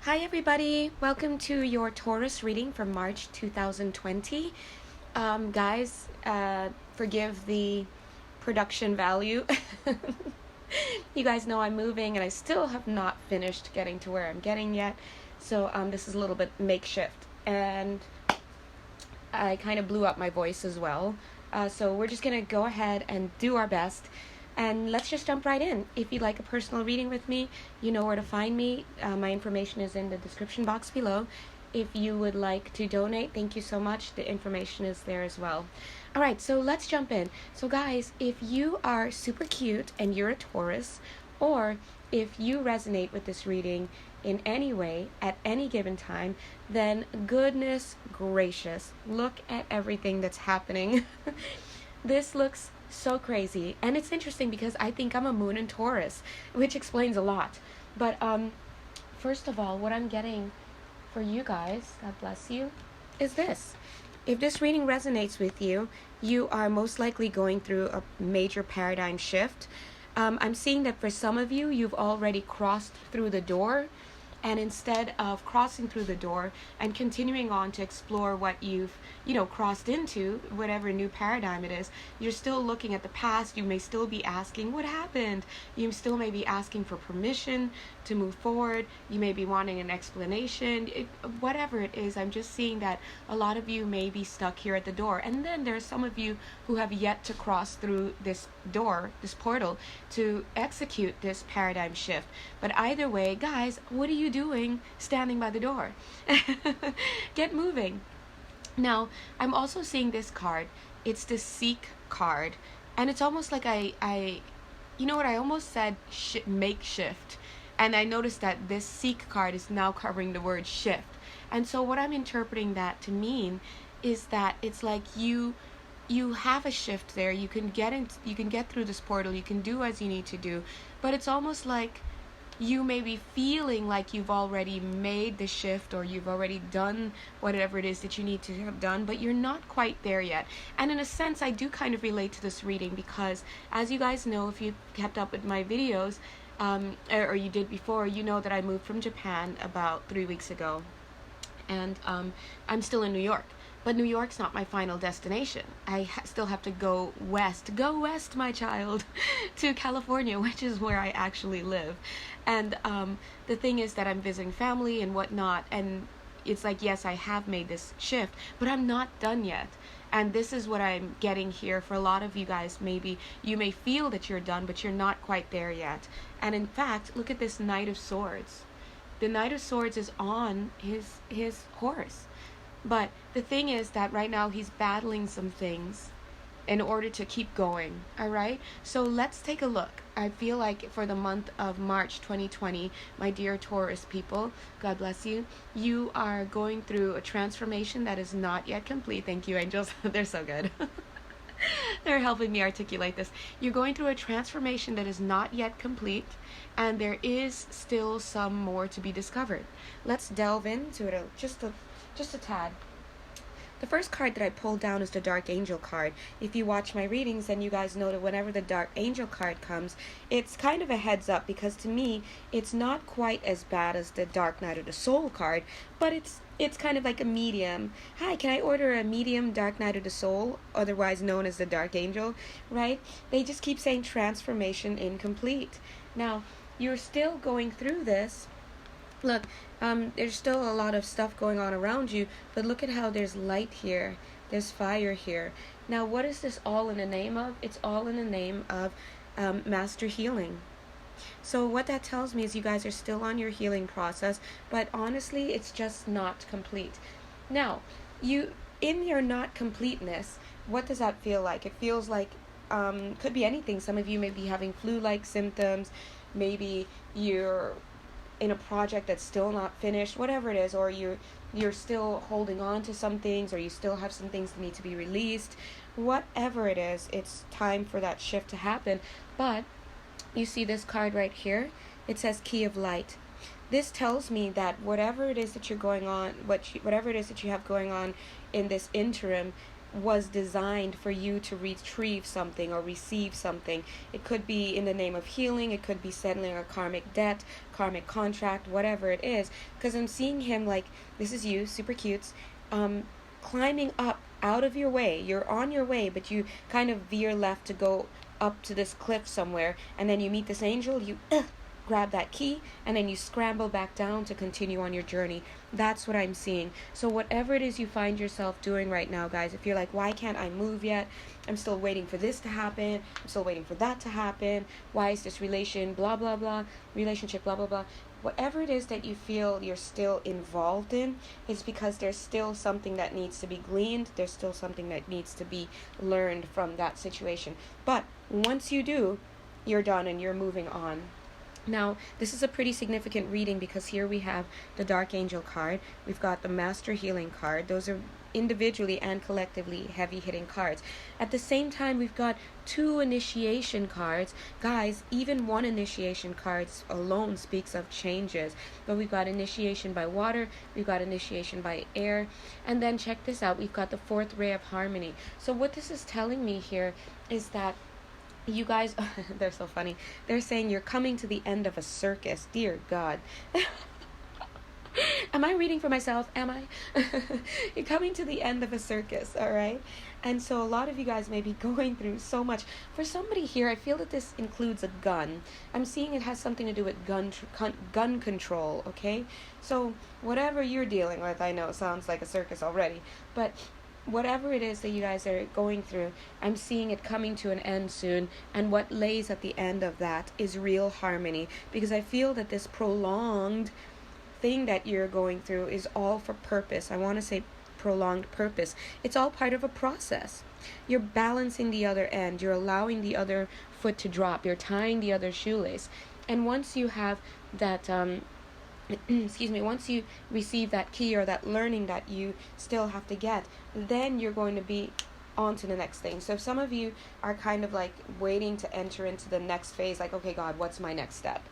Hi everybody, welcome to your Taurus reading for March 2020. Guys, forgive the production value. You guys know I'm moving and I still have not finished getting to where I'm getting yet. So this is a little bit makeshift. And I kind of blew up my voice as well. So we're just going to go ahead and do our best. And let's just jump right in. If you'd like a personal reading with me, you know where to find me. My information is in the description box below. If you would like to donate, thank you so much. The information is there as well. All right, so let's jump in. So guys, if you are super cute and you're a Taurus, or if you resonate with this reading in any way at any given time, then goodness gracious, look at everything that's happening. This looks so crazy, and it's interesting because I think I'm a moon in Taurus, which explains a lot. But first of all, what I'm getting for you guys, God bless you, is this. If this reading resonates with you, you are most likely going through a major paradigm shift. I'm seeing that for some of you, you've already crossed through the door, and instead of crossing through the door and continuing on to explore what you've crossed into, whatever new paradigm it is, you're still looking at the past. You may still be asking what happened. You still may be asking for permission to move forward. You may be wanting an explanation. Whatever it is, I'm just seeing that a lot of you may be stuck here at the door, and then there are some of you who have yet to cross through this door, this portal, to execute this paradigm shift. But either way, guys, what are you doing standing by the door? Get moving. Now, I'm also seeing this card. It's the Seek card, and it's almost like I you know what, I almost said makeshift, and I noticed that this Seek card is now covering the word shift. And so what I'm interpreting that to mean is that it's like you have a shift there. You can get through this portal. You can do as you need to do, but it's almost like you may be feeling like you've already made the shift, or you've already done whatever it is that you need to have done, but you're not quite there yet. And in a sense, I do kind of relate to this reading because, as you guys know, if you kept up with my videos, or you did before, you know that I moved from Japan about 3 weeks ago, and I'm still in New York. But New York's not my final destination. I still have to go west, my child, to California, which is where I actually live. And the thing is that I'm visiting family and whatnot, and it's like, yes, I have made this shift, but I'm not done yet. And this is what I'm getting here for a lot of you guys. Maybe you may feel that you're done, but you're not quite there yet. And in fact, look at this Knight of Swords. The Knight of Swords is on his horse. But the thing is that right now he's battling some things in order to keep going, all right? So let's take a look. I feel like for the month of March 2020, my dear Taurus people, God bless you, you are going through a transformation that is not yet complete. Thank you, angels. They're so good. They're helping me articulate this. You're going through a transformation that is not yet complete, and there is still some more to be discovered. Let's delve into it just a tad. The first card that I pulled down is the Dark Angel card. If you watch my readings, then you guys know that whenever the Dark Angel card comes, it's kind of a heads up, because to me, it's not quite as bad as the Dark Knight of the Soul card, but it's kind of like a medium. Hi, can I order a medium Dark Knight of the Soul, otherwise known as the Dark Angel, right? They just keep saying transformation incomplete. Now, you're still going through this. Look, there's still a lot of stuff going on around you, but look at how there's light here, there's fire here. Now, what is this all in the name of? It's all in the name of master healing. So what that tells me is you guys are still on your healing process, but honestly, it's just not complete. Now, in your not completeness, what does that feel like? It feels like, could be anything. Some of you may be having flu-like symptoms, maybe you're in a project that's still not finished, whatever it is, or you're still holding on to some things, or you still have some things that need to be released. Whatever it is, it's time for that shift to happen. But you see this card right here, it says Key of Light. This tells me that whatever it is that you're going on, whatever it is that you have going on in this interim, was designed for you to retrieve something or receive something. It could be in the name of healing, it could be settling a karmic debt, karmic contract, whatever it is. Because I'm seeing him like, this is you, super cute, climbing up out of your way. You're on your way, but you kind of veer left to go up to this cliff somewhere, and then you meet this angel, you grab that key, and then you scramble back down to continue on your journey. That's what I'm seeing. So whatever it is you find yourself doing right now, guys, if you're like, why can't I move yet? I'm still waiting for this to happen. I'm still waiting for that to happen. Why is this relationship, blah, blah, blah. Whatever it is that you feel you're still involved in, is because there's still something that needs to be gleaned. There's still something that needs to be learned from that situation. But once you do, you're done and you're moving on. Now, this is a pretty significant reading because here we have the Dark Angel card. We've got the Master Healing card. Those are individually and collectively heavy-hitting cards. At the same time, we've got 2 initiation cards. Guys, even 1 initiation card alone speaks of changes. But we've got initiation by water, we've got initiation by air, and then check this out, we've got the 4th ray of harmony. So what this is telling me here is that you guys, they're so funny. They're saying you're coming to the end of a circus. Dear God. Am I reading for myself? Am I? You're coming to the end of a circus, all right? And so a lot of you guys may be going through so much. For somebody here, I feel that this includes a gun. I'm seeing it has something to do with gun control, okay? So whatever you're dealing with, I know sounds like a circus already, but whatever it is that you guys are going through, I'm seeing it coming to an end soon, and what lays at the end of that is real harmony, because I feel that this prolonged thing that you're going through is all for purpose. I want to say prolonged purpose. It's all part of a process. You're balancing the other end, you're allowing the other foot to drop, you're tying the other shoelace, and once you have that once you receive that key or that learning that you still have to get, then you're going to be on to the next thing. So if some of you are kind of like waiting to enter into the next phase, like, okay, God, what's my next step?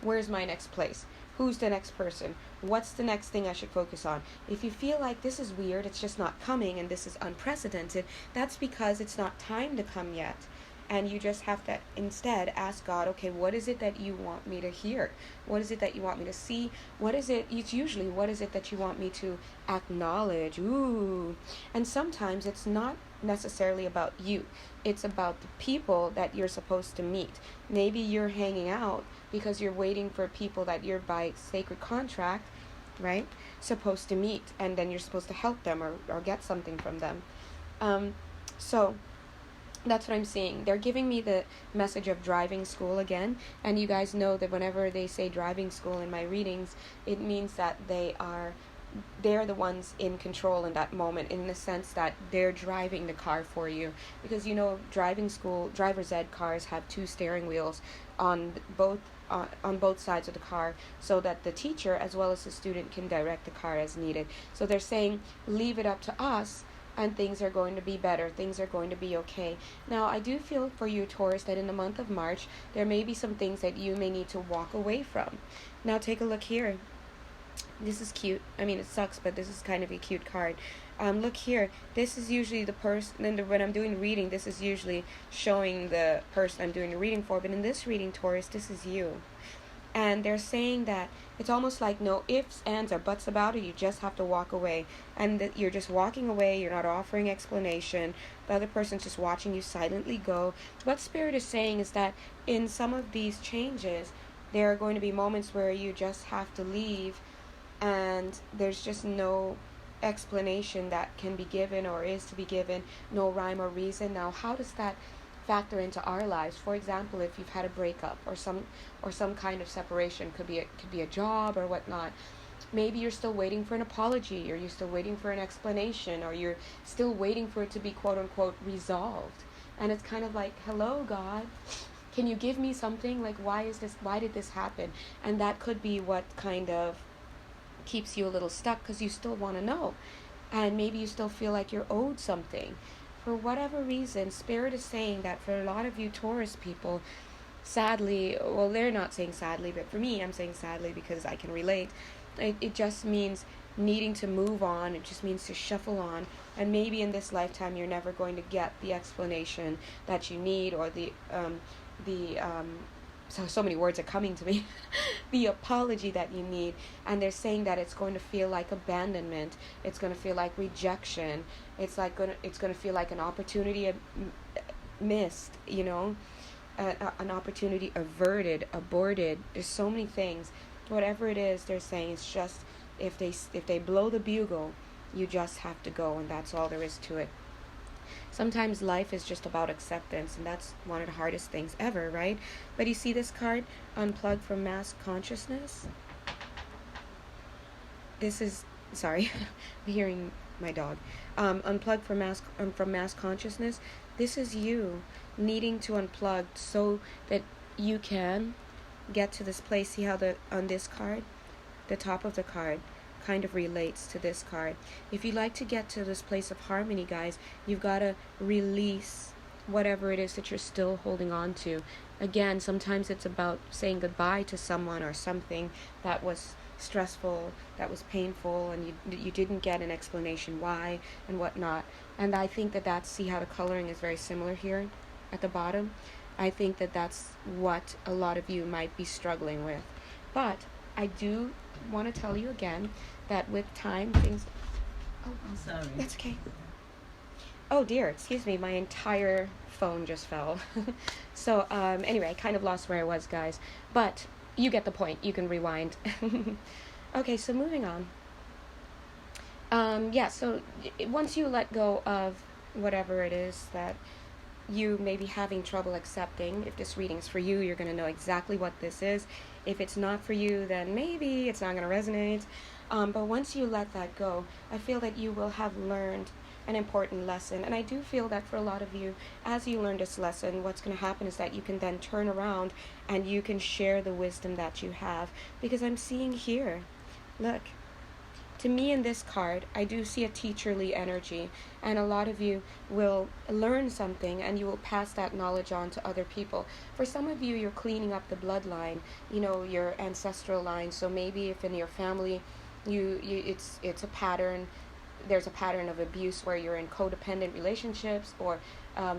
Where's my next place? Who's the next person? What's the next thing I should focus on? If you feel like this is weird, it's just not coming, and this is unprecedented, that's because it's not time to come yet. And you just have to instead ask God, okay, what is it that you want me to hear? What is it that you want me to see? What is it that you want me to acknowledge? Ooh. And sometimes it's not necessarily about you. It's about the people that you're supposed to meet. Maybe you're hanging out because you're waiting for people that you're by sacred contract, right, supposed to meet. And then you're supposed to help them or get something from them. So that's what I'm seeing. They're giving me the message of driving school again. And you guys know that whenever they say driving school in my readings, it means that they're the ones in control in that moment, in the sense that they're driving the car for you. Because, you know, driving school, driver's ed cars have 2 steering wheels on both sides of the car, so that the teacher as well as the student can direct the car as needed. So they're saying, leave it up to us, and things are going to be better. Things are going to be okay. Now, I do feel for you, Taurus, that in the month of March, there may be some things that you may need to walk away from. Now, take a look here. This is cute. I mean, it sucks, but this is kind of a cute card. Look here. This is usually the person, and when I'm doing the reading, this is usually showing the person I'm doing the reading for. But in this reading, Taurus, this is you. And they're saying that it's almost like no ifs, ands, or buts about it. You just have to walk away. And that you're just walking away. You're not offering explanation. The other person's just watching you silently go. What Spirit is saying is that in some of these changes, there are going to be moments where you just have to leave. And there's just no explanation that can be given or is to be given. No rhyme or reason. Now, how does that factor into our lives? For example, if you've had a breakup or some kind of separation, could be a job or whatnot. Maybe you're still waiting for an apology, or you're still waiting for an explanation, or you're still waiting for it to be quote unquote resolved. And it's kind of like, hello, God, can you give me something? Like, why did this happen? And that could be what kind of keeps you a little stuck, because you still want to know, and maybe you still feel like you're owed something. For whatever reason, Spirit is saying that for a lot of you Taurus people, sadly, well, they're not saying sadly, but for me, I'm saying sadly because I can relate. It just means needing to move on. It just means to shuffle on. And maybe in this lifetime you're never going to get the explanation that you need, or so many words are coming to me, the apology that you need. And they're saying that it's going to feel like abandonment, it's going to feel like rejection, it's going to feel like an opportunity missed, an opportunity averted, aborted. There's so many things. Whatever it is, they're saying it's just, if they blow the bugle, you just have to go, and that's all there is to it. Sometimes life is just about acceptance, and that's one of the hardest things ever, right? But you see this card, Unplugged from Mass Consciousness? This is, sorry, I'm hearing my dog. Unplugged from mass consciousness. This is you needing to unplug so that you can get to this place. See how on this card, the top of the card kind of relates to this card. If you'd like to get to this place of harmony, guys, you've got to release whatever it is that you're still holding on to. Again, sometimes it's about saying goodbye to someone or something that was stressful, that was painful, and you didn't get an explanation why and whatnot. And I think that's, see how the coloring is very similar here at the bottom? I think that's what a lot of you might be struggling with. But I do want to tell you again that with time things... Oh, I'm sorry. That's okay. Oh dear, excuse me, my entire phone just fell. So anyway, I kind of lost where I was, guys. But you get the point. You can rewind. Okay, so moving on. So once you let go of whatever it is that you may be having trouble accepting, if this reading's for you, you're going to know exactly what this is. If it's not for you, then maybe it's not going to resonate. But once you let that go, I feel that you will have learned an important lesson. And I do feel that for a lot of you, as you learn this lesson, what's going to happen is that you can then turn around and you can share the wisdom that you have. Because I'm seeing here, look, to me in this card, I do see a teacherly energy. And a lot of you will learn something and you will pass that knowledge on to other people. For some of you, you're cleaning up the bloodline, your ancestral line. So maybe if in your family, it's a pattern. There's a pattern of abuse where you're in codependent relationships, or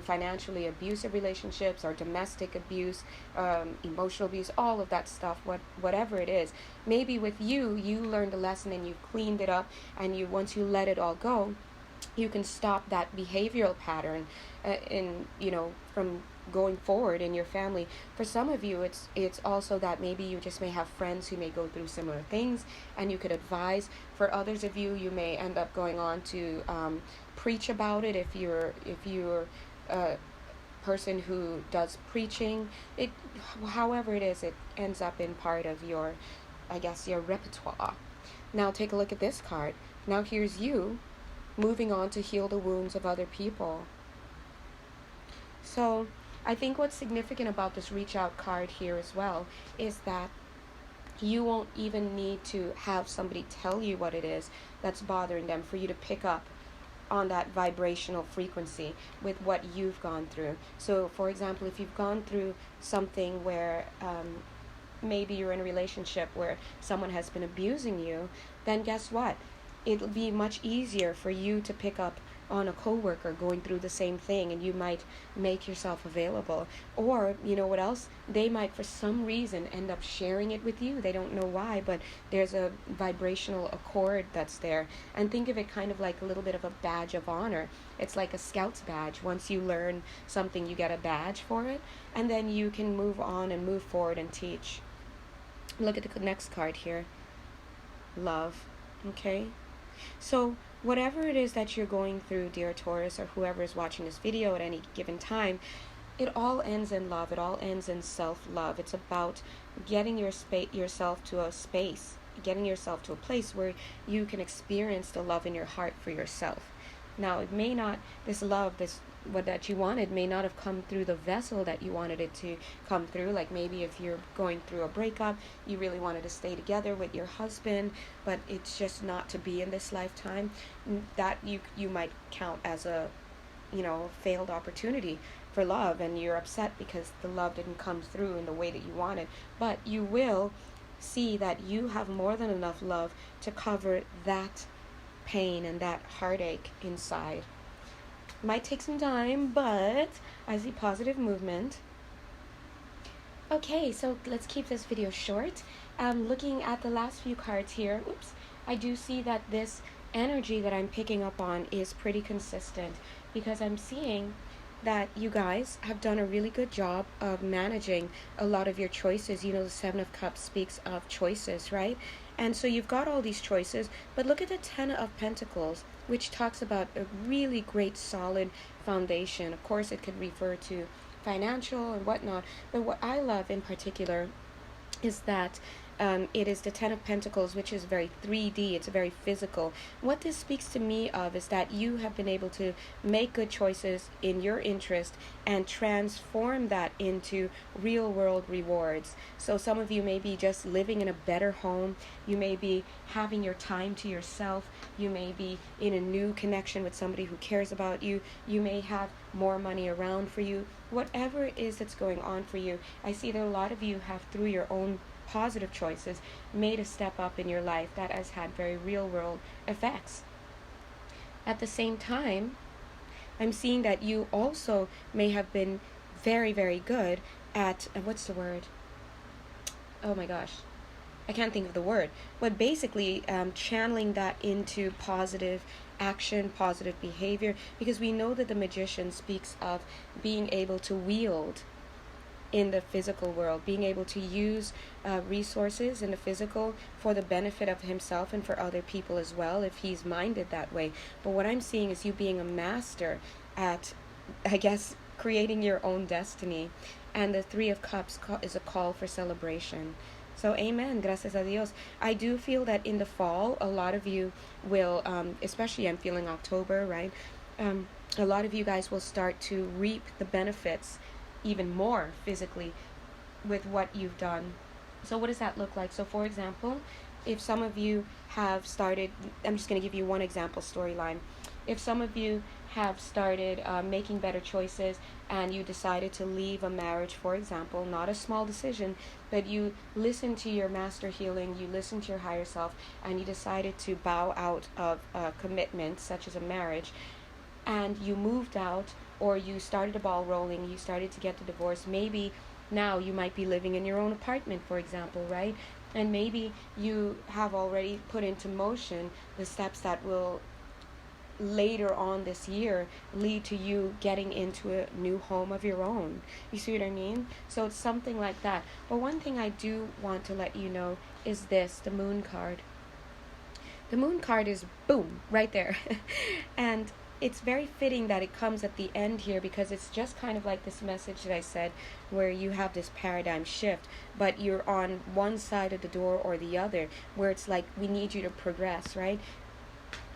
financially abusive relationships, or domestic abuse, emotional abuse, all of that stuff, whatever it is. Maybe with you learned a lesson and you've cleaned it up, and once you let it all go, you can stop that behavioral pattern from going forward in your family. For some of you, it's also that maybe you just may have friends who may go through similar things and you could advise. For others of you, you may end up going on to preach about it if you're a person who does preaching. However it is, it ends up in part of your repertoire. Now take a look at this card. Now here's you moving on to heal the wounds of other people. So I think what's significant about this reach out card here as well is that you won't even need to have somebody tell you what it is that's bothering them for you to pick up on that vibrational frequency with what you've gone through. So for example, if you've gone through something where maybe you're in a relationship where someone has been abusing you, then guess what? It'll be much easier for you to pick up on a coworker going through the same thing, and you might make yourself available. Or, you know what else? They might, for some reason, end up sharing it with you. They don't know why, but there's a vibrational accord that's there. And think of it kind of like a little bit of a badge of honor. It's like a scout's badge. Once you learn something, you get a badge for it, and then you can move on and move forward and teach. Look at the next card here. Love. Okay? So whatever it is that you're going through, dear Taurus, or whoever is watching this video at any given time, it all ends in love. It all ends in self-love. It's about getting yourself to a space, getting yourself to a place where you can experience the love in your heart for yourself. Now, it may not, this love, what that you wanted may not have come through the vessel that you wanted it to come through. Like maybe if you're going through a breakup, you really wanted to stay together with your husband, but it's just not to be in this lifetime. That you might count as a failed opportunity for love, and you're upset because the love didn't come through in the way that you wanted. But you will see that you have more than enough love to cover that pain and that heartache inside. Might take some time, but I see positive movement. Okay, so let's keep this video short. Looking at the last few cards here, I do see that this energy that I'm picking up on is pretty consistent, because I'm seeing that you guys have done a really good job of managing a lot of your choices. You know, the Seven of Cups speaks of choices, right? And so you've got all these choices, but look at the Ten of Pentacles, which talks about a really great solid foundation. Of course, it could refer to financial and whatnot, but what I love in particular is that it is the Ten of Pentacles, which is very 3D. It's very physical. What this speaks to me of is that you have been able to make good choices in your interest and transform that into real world rewards. So some of you may be just living in a better home. You may be having your time to yourself. You may be in a new connection with somebody who cares about you. You may have more money around for you. Whatever it is that's going on for you, I see that a lot of you have, through your own positive choices, made a step up in your life that has had very real world effects. At the same time, I'm seeing that you also may have been very, very good at, what's the word? Oh my gosh, I can't think of the word. But basically channeling that into positive action, positive behavior, because we know that the Magician speaks of being able to wield in the physical world, being able to use resources in the physical for the benefit of himself and for other people as well, if he's minded that way. But what I'm seeing is you being a master at, I guess, creating your own destiny. And the Three of Cups is a call for celebration. So amen, gracias a Dios. I do feel that in the fall, a lot of you will, especially I'm feeling October, right? A lot of you guys will start to reap the benefits even more physically with what you've done. So what does that look like? So for example, if some of you have started, I'm just going to give you one example storyline. If some of you have started making better choices and you decided to leave a marriage, for example, not a small decision, but you listened to your master healing, you listened to your higher self, and you decided to bow out of a commitment such as a marriage, and you moved out, or you started a ball rolling, you started to get the divorce. Maybe now you might be living in your own apartment, for example, right? And maybe you have already put into motion the steps that will later on this year lead to you getting into a new home of your own. You see what I mean? So it's something like that. But one thing I do want to let you know is this, the Moon card. The Moon card is boom, right there. And it's very fitting that it comes at the end here, because it's just kind of like this message that I said, where you have this paradigm shift, but you're on one side of the door or the other, where it's like, we need you to progress, right?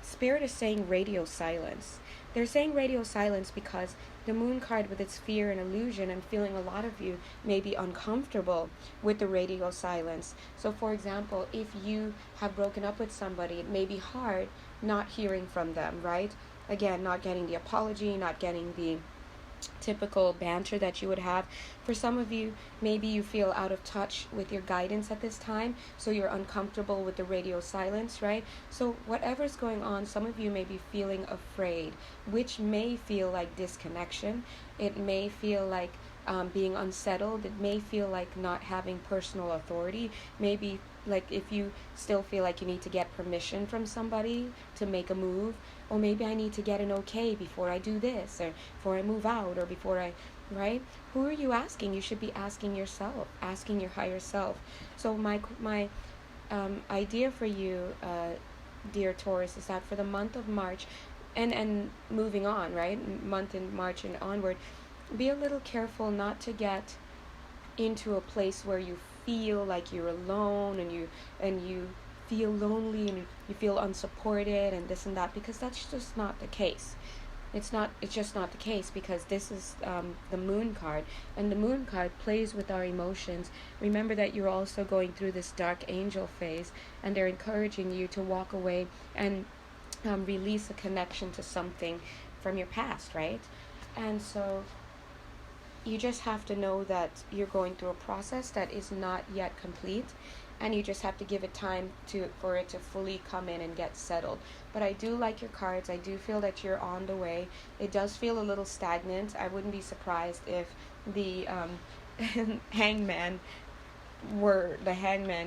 Spirit is saying radio silence. They're saying radio silence because the Moon card, with its fear and illusion, I'm feeling a lot of you may be uncomfortable with the radio silence. So for example, if you have broken up with somebody, it may be hard not hearing from them, right? Again, not getting the apology, not getting the typical banter that you would have. For some of you, maybe you feel out of touch with your guidance at this time, so you're uncomfortable with the radio silence, right? So whatever's going on, some of you may be feeling afraid, which may feel like disconnection. It may feel like being unsettled. It may feel like not having personal authority. Maybe like if you still feel like you need to get permission from somebody to make a move, or maybe I need to get an okay before I do this, or before I move out, or before I, right? Who are you asking? You should be asking yourself, asking your higher self. So my idea for you, dear Taurus, is that for the month of March, and moving on, right? Month in March and onward, be a little careful not to get into a place where you feel like you're alone, and you feel lonely, and you feel unsupported and this and that, because that's just not the case. It's just not the case, because this is the Moon card, and the Moon card plays with our emotions. Remember that you're also going through this dark angel phase, and they're encouraging you to walk away and release a connection to something from your past, right? And so you just have to know that you're going through a process that is not yet complete, and you just have to give it time for it to fully come in and get settled. But I do like your cards. I do feel that you're on the way. It does feel a little stagnant. I wouldn't be surprised if the hangman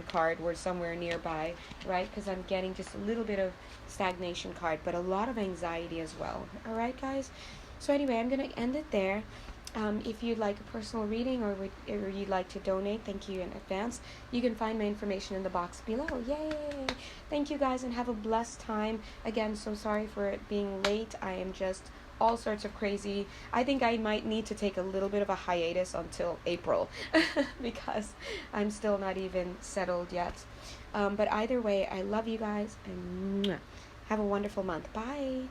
card were somewhere nearby, right? Because I'm getting just a little bit of stagnation card, but a lot of anxiety as well. All right, guys? So anyway, I'm going to end it there. If you'd like a personal reading or you'd like to donate, thank you in advance. You can find my information in the box below. Yay! Thank you, guys, and have a blessed time. Again, so sorry for it being late. I am just all sorts of crazy. I think I might need to take a little bit of a hiatus until April because I'm still not even settled yet. But either way, I love you guys, and have a wonderful month. Bye!